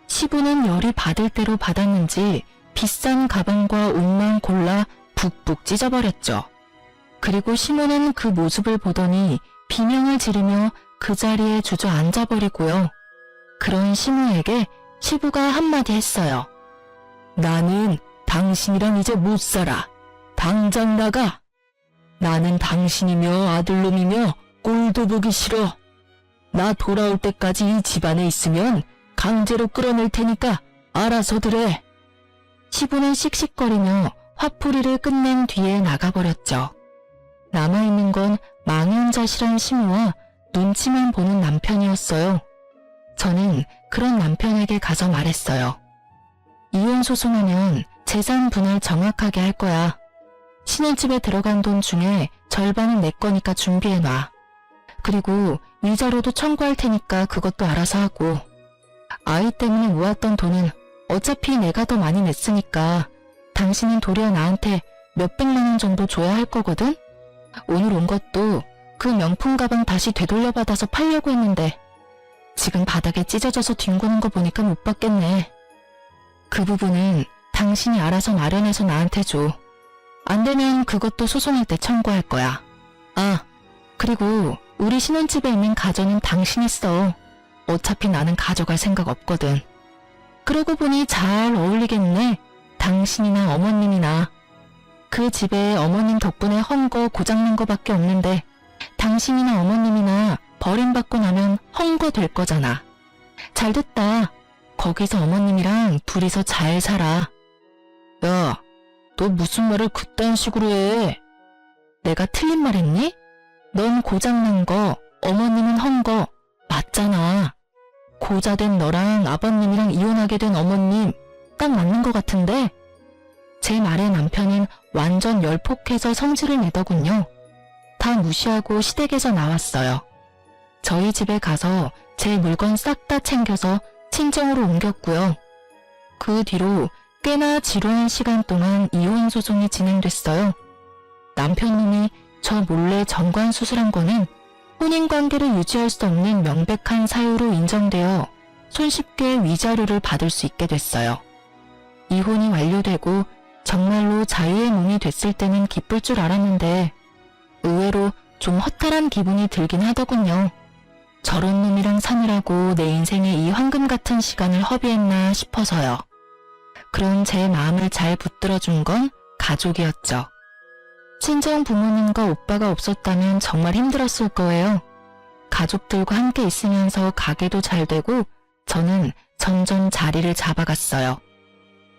시부는 열이 받을 대로 받았는지 비싼 가방과 옷만 골라 북북 찢어버렸죠. 그리고 시모는 그 모습을 보더니 비명을 지르며 그 자리에 주저앉아버리고요. 그런 시모에게 시부가 한마디 했어요. 나는 당신이랑 이제 못 살아. 당장 나가. 나는 당신이며 아들놈이며 꼴도 보기 싫어. 나 돌아올 때까지 이 집안에 있으면 강제로 끌어낼 테니까 알아서들 해. 시부는 씩씩거리며 화풀이를 끝낸 뒤에 나가버렸죠. 남아있는 건 망연자실한 시모와 눈치만 보는 남편이었어요. 저는 그런 남편에게 가서 말했어요. 이혼 소송하면 재산 분할 정확하게 할 거야. 신혼집에 들어간 돈 중에 절반은 내 거니까 준비해놔. 그리고 위자료도 청구할 테니까 그것도 알아서 하고. 아이 때문에 모았던 돈은 어차피 내가 더 많이 냈으니까 당신은 도리어 나한테 몇백만 원 정도 줘야 할 거거든? 오늘 온 것도 그 명품 가방 다시 되돌려받아서 팔려고 했는데 지금 바닥에 찢어져서 뒹구는 거 보니까 못 받겠네. 그 부분은 당신이 알아서 마련해서 나한테 줘. 안 되면 그것도 소송할 때 청구할 거야. 아, 그리고 우리 신혼집에 있는 가전은 당신이 써. 어차피 나는 가져갈 생각 없거든. 그러고 보니 잘 어울리겠네. 당신이나 어머님이나. 그 집에 어머님 덕분에 헝 거 고장난 거밖에 없는데 당신이나 어머님이나 버림받고 나면 헝 거 될 거잖아. 잘 됐다. 거기서 어머님이랑 둘이서 잘 살아. 야, 너 무슨 말을 그딴 식으로 해? 내가 틀린 말 했니? 넌 고장난 거, 어머님은 헝 거 맞잖아. 고자된 너랑 아버님이랑 이혼하게 된 어머님 딱 맞는 것 같은데? 제 말에 남편은 완전 열폭해서 성질을 내더군요. 다 무시하고 시댁에서 나왔어요. 저희 집에 가서 제 물건 싹 다 챙겨서 친정으로 옮겼고요. 그 뒤로 꽤나 지루한 시간 동안 이혼 소송이 진행됐어요. 남편님이 저 몰래 정관 수술한 거는 혼인관계를 유지할 수 없는 명백한 사유로 인정되어 손쉽게 위자료를 받을 수 있게 됐어요. 이혼이 완료되고 정말로 자유의 몸이 됐을 때는 기쁠 줄 알았는데 의외로 좀 허탈한 기분이 들긴 하더군요. 저런 놈이랑 사느라고 내 인생에 이 황금 같은 시간을 허비했나 싶어서요. 그런 제 마음을 잘 붙들어준 건 가족이었죠. 친정 부모님과 오빠가 없었다면 정말 힘들었을 거예요. 가족들과 함께 있으면서 가게도 잘 되고 저는 점점 자리를 잡아갔어요.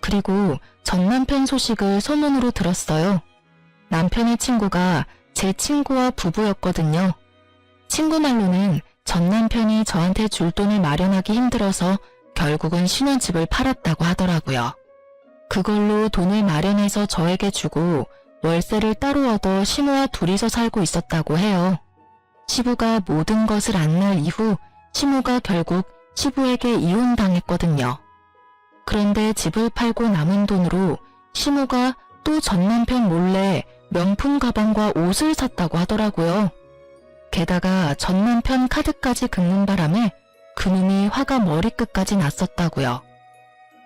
그리고 전 남편 소식을 소문으로 들었어요. 남편의 친구가 제 친구와 부부였거든요. 친구 말로는 전 남편이 저한테 줄 돈을 마련하기 힘들어서 결국은 신혼집을 팔았다고 하더라고요. 그걸로 돈을 마련해서 저에게 주고 월세를 따로 얻어 시모와 둘이서 살고 있었다고 해요. 시부가 모든 것을 안 날 이후 시모가 결국 시부에게 이혼당했거든요. 그런데 집을 팔고 남은 돈으로 시모가 또 전 남편 몰래 명품 가방과 옷을 샀다고 하더라고요. 게다가 전 남편 카드까지 긁는 바람에 그놈이 화가 머리끝까지 났었다고요.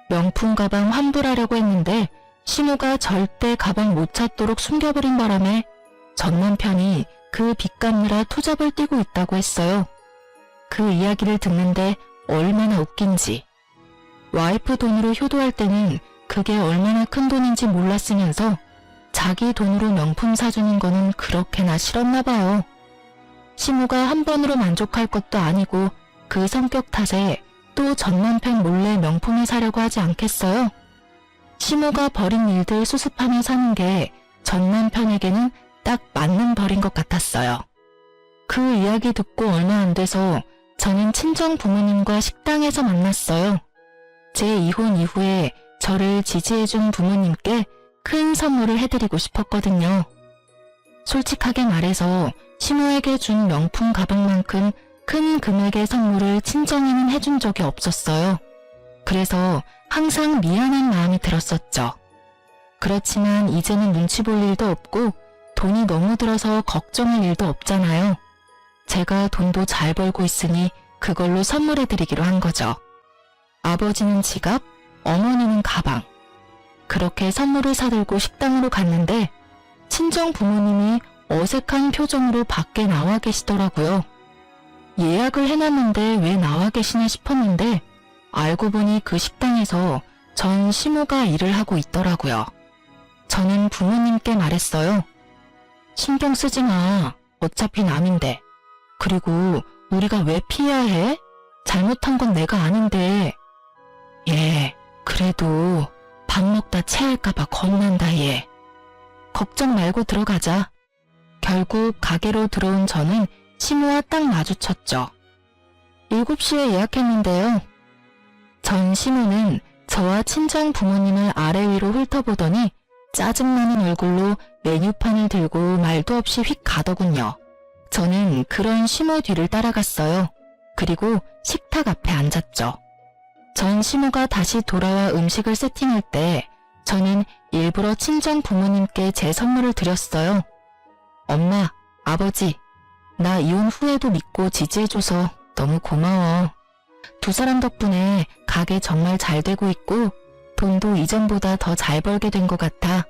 명품 가방 환불하려고 했는데 시모가 절대 가방 못 찾도록 숨겨버린 바람에 전 남편이 그 빚 갚느라 투잡을 뛰고 있다고 했어요. 그 이야기를 듣는데 얼마나 웃긴지. 와이프 돈으로 효도할 때는 그게 얼마나 큰 돈인지 몰랐으면서 자기 돈으로 명품 사주는 거는 그렇게나 싫었나 봐요. 시모가 한 번으로 만족할 것도 아니고 그 성격 탓에 또 전 남편 몰래 명품을 사려고 하지 않겠어요? 시모가 벌인 일들 수습하며 사는 게 전 남편에게는 딱 맞는 벌인 것 같았어요. 그 이야기 듣고 얼마 안 돼서 저는 친정 부모님과 식당에서 만났어요. 제 이혼 이후에 저를 지지해준 부모님께 큰 선물을 해드리고 싶었거든요. 솔직하게 말해서 시모에게 준 명품 가방만큼 큰 금액의 선물을 친정에는 해준 적이 없었어요. 그래서 항상 미안한 마음이 들었었죠. 그렇지만 이제는 눈치 볼 일도 없고 돈이 너무 들어서 걱정할 일도 없잖아요. 제가 돈도 잘 벌고 있으니 그걸로 선물해드리기로 한 거죠. 아버지는 지갑, 어머니는 가방. 그렇게 선물을 사들고 식당으로 갔는데 친정 부모님이 어색한 표정으로 밖에 나와 계시더라고요. 예약을 해놨는데 왜 나와 계시나 싶었는데 알고 보니 그 식당에서 전 시모가 일을 하고 있더라고요. 저는 부모님께 말했어요. 신경 쓰지 마. 어차피 남인데. 그리고 우리가 왜 피해야 해? 잘못한 건 내가 아닌데. 예, 그래도 밥 먹다 체할까봐 겁난다 얘. 걱정 말고 들어가자. 결국 가게로 들어온 저는 시모와 딱 마주쳤죠. 7시에 예약했는데요. 전 시모는 저와 친정 부모님을 아래 위로 훑어보더니 짜증나는 얼굴로 메뉴판을 들고 말도 없이 휙 가더군요. 저는 그런 시모 뒤를 따라갔어요. 그리고 식탁 앞에 앉았죠. 전 시모가 다시 돌아와 음식을 세팅할 때 저는 일부러 친정 부모님께 제 선물을 드렸어요. 엄마, 아버지, 나 이혼 후에도 믿고 지지해줘서 너무 고마워. 두 사람 덕분에 가게 정말 잘 되고 있고 돈도 이전보다 더 잘 벌게 된 것 같아.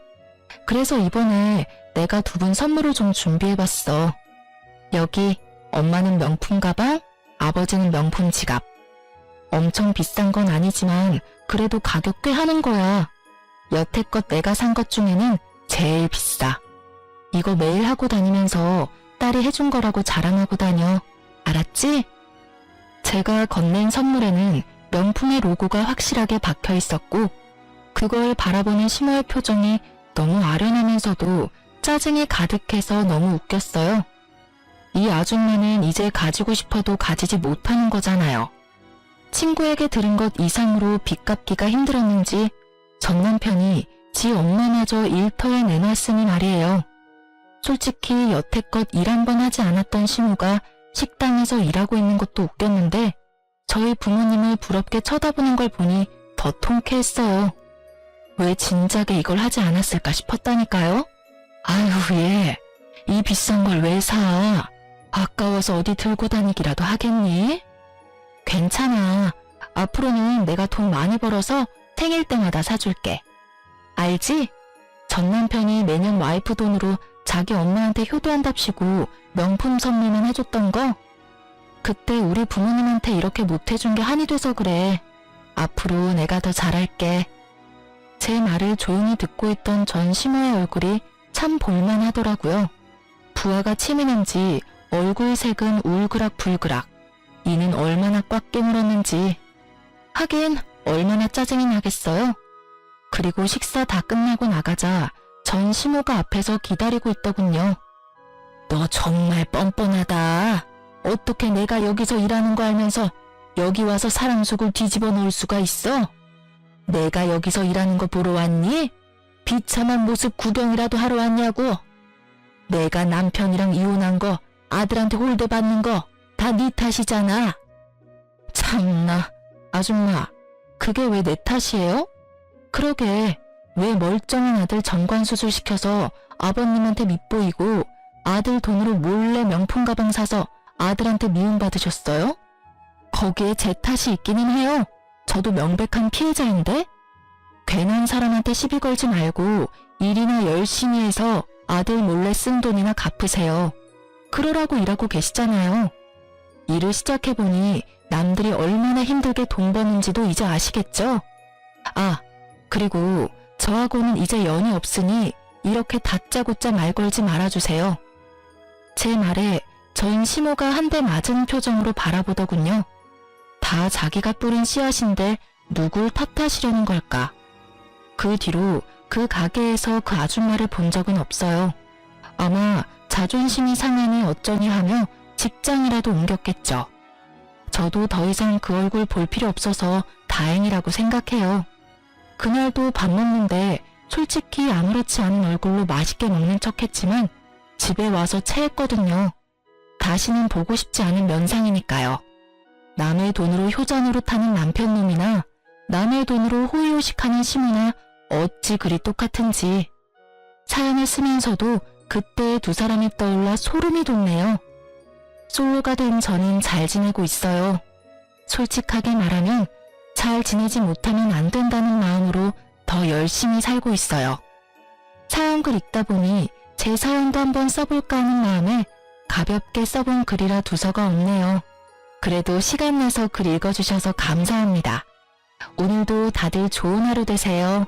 그래서 이번에 내가 두 분 선물을 좀 준비해봤어. 여기 엄마는 명품 가방, 아버지는 명품 지갑. 엄청 비싼 건 아니지만 그래도 가격 꽤 하는 거야. 여태껏 내가 산 것 중에는 제일 비싸. 이거 매일 하고 다니면서 딸이 해준 거라고 자랑하고 다녀. 알았지? 제가 건넨 선물에는 명품의 로고가 확실하게 박혀 있었고 그걸 바라보는 시모의 표정이 너무 아련하면서도 짜증이 가득해서 너무 웃겼어요. 이 아줌마는 이제 가지고 싶어도 가지지 못하는 거잖아요. 친구에게 들은 것 이상으로 빚 갚기가 힘들었는지 전 남편이 지 엄마마저 일터에 내놨으니 말이에요. 솔직히 여태껏 일 한 번 하지 않았던 시모가 식당에서 일하고 있는 것도 웃겼는데 저희 부모님을 부럽게 쳐다보는 걸 보니 더 통쾌했어요. 왜 진작에 이걸 하지 않았을까 싶었다니까요. 아유 얘, 이 비싼 걸 왜 사? 아까워서 어디 들고 다니기라도 하겠니? 괜찮아. 앞으로는 내가 돈 많이 벌어서 생일 때마다 사줄게. 알지? 전 남편이 매년 와이프 돈으로 자기 엄마한테 효도한답시고 명품 선물만 해줬던 거? 그때 우리 부모님한테 이렇게 못해준 게 한이 돼서 그래. 앞으로 내가 더 잘할게. 제 말을 조용히 듣고 있던 전 시모의 얼굴이 참 볼만하더라고요. 부하가 치미는지 얼굴 색은 울그락불그락. 이는 얼마나 꽉 깨물었는지. 하긴 얼마나 짜증이 나겠어요. 그리고 식사 다 끝나고 나가자 전 시모가 앞에서 기다리고 있더군요. 너 정말 뻔뻔하다. 어떻게 내가 여기서 일하는 거 알면서 여기 와서 사람 속을 뒤집어 놓을 수가 있어? 내가 여기서 일하는 거 보러 왔니? 비참한 모습 구경이라도 하러 왔냐고? 내가 남편이랑 이혼한 거, 아들한테 홀대받는 거 다 네 탓이잖아. 참, 참나, 아줌마, 그게 왜 내 탓이에요? 그러게, 왜 멀쩡한 아들 정관수술 시켜서 아버님한테 밉보이고 아들 돈으로 몰래 명품 가방 사서 아들한테 미움받으셨어요? 거기에 제 탓이 있기는 해요. 저도 명백한 피해자인데? 괜한 사람한테 시비 걸지 말고 일이나 열심히 해서 아들 몰래 쓴 돈이나 갚으세요. 그러라고 일하고 계시잖아요. 일을 시작해보니 남들이 얼마나 힘들게 돈 버는지도 이제 아시겠죠? 아, 그리고 저하고는 이제 연이 없으니 이렇게 다짜고짜 말 걸지 말아주세요. 제 말에 저인 시모가 한 대 맞은 표정으로 바라보더군요. 다 자기가 뿌린 씨앗인데 누굴 탓하시려는 걸까? 그 뒤로 그 가게에서 그 아줌마를 본 적은 없어요. 아마 자존심이 상하니 어쩌니 하며 직장이라도 옮겼겠죠. 저도 더 이상 그 얼굴 볼 필요 없어서 다행이라고 생각해요. 그날도 밥 먹는데 솔직히 아무렇지 않은 얼굴로 맛있게 먹는 척했지만 집에 와서 체했거든요. 다시는 보고 싶지 않은 면상이니까요. 남의 돈으로 효자노릇하는 남편놈이나 남의 돈으로 호의호식하는 시모나 어찌 그리 똑같은지. 사연을 쓰면서도 그때의 두 사람이 떠올라 소름이 돋네요. 솔로가 된 저는 잘 지내고 있어요. 솔직하게 말하면 잘 지내지 못하면 안 된다는 마음으로 더 열심히 살고 있어요. 사연글 읽다 보니 제 사연도 한번 써볼까 하는 마음에 가볍게 써본 글이라 두서가 없네요. 그래도 시간 내서 글 읽어주셔서 감사합니다. 오늘도 다들 좋은 하루 되세요.